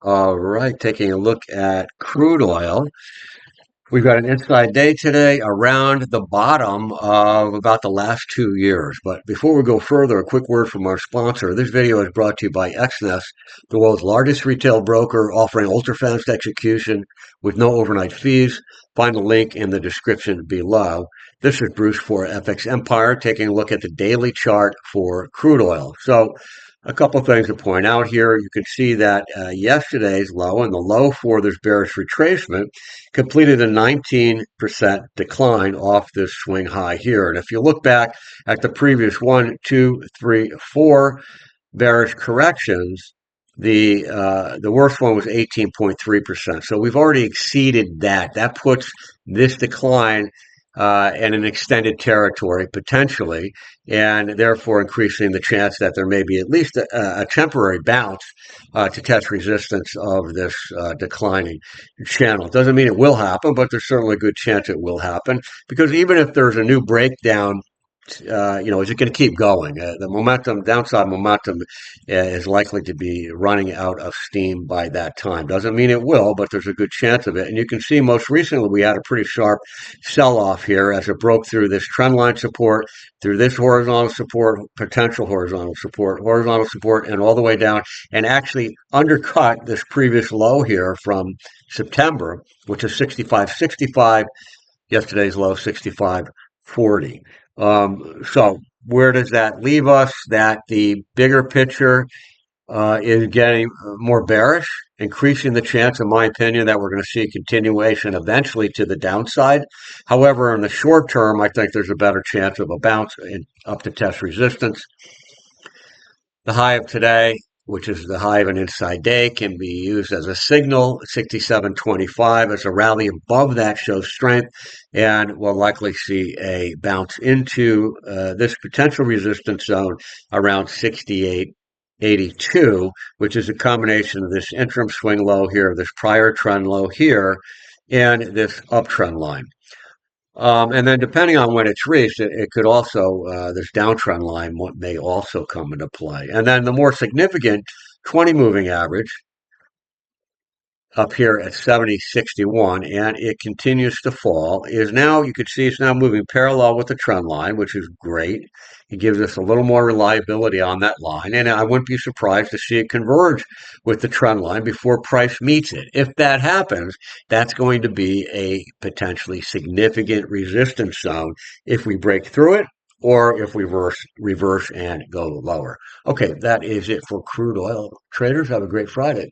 All right, taking a look at crude oil. We've got an inside day today around the bottom of about the last 2 years. But before we go further, a quick word from our sponsor. This video is brought to you by XNES, the world's largest retail broker offering ultra-fast execution with no overnight fees. Find the link in the description below. This is Bruce for FXEmpire, taking a look at the daily chart for crude oil. So a couple things to point out here. You can see that yesterday's low and the low for this bearish retracement completed a 19% decline off this swing high here. And if you look back at the previous 1, 2, 3, 4 bearish corrections, the worst one was 18.3%. So we've already exceeded that. That puts this decline in an extended territory potentially, and therefore increasing the chance that there may be at least a temporary bounce to test resistance of this declining channel. Doesn't mean it will happen, but there's certainly a good chance it will happen, because even if there's a new breakdown, is it going to keep going? The momentum, downside momentum, is likely to be running out of steam by that time. Doesn't mean it will, but there's a good chance of it. And you can see most recently we had a pretty sharp sell-off here as it broke through this trend line support, through this horizontal support, potential horizontal support, and all the way down, and actually undercut this previous low here from September, which is 65.65. Yesterday's low 65.40. So where does that leave us? That the bigger picture is getting more bearish, increasing the chance, in my opinion, that we're going to see a continuation eventually to the downside. However, in the short term, I think there's a better chance of a bounce up to test resistance. The high of today, which is the high of an inside day, can be used as a signal. 67.25 as a rally above that shows strength, and we'll likely see a bounce into this potential resistance zone around 68.82, which is a combination of this interim swing low here, this prior trend low here, and this uptrend line. And then depending on when it's reached, it could also, this downtrend line may also come into play. And then the more significant 20 moving average up here at 70.61, and it continues to fall, is now, you can see it's now moving parallel with the trend line, which is great. It gives us a little more reliability on that line, and I wouldn't be surprised to see it converge with the trend line before price meets it. If that happens, that's going to be a potentially significant resistance zone if we break through it, or if we reverse and go lower. Okay, that is it for crude oil traders. Have a great Friday.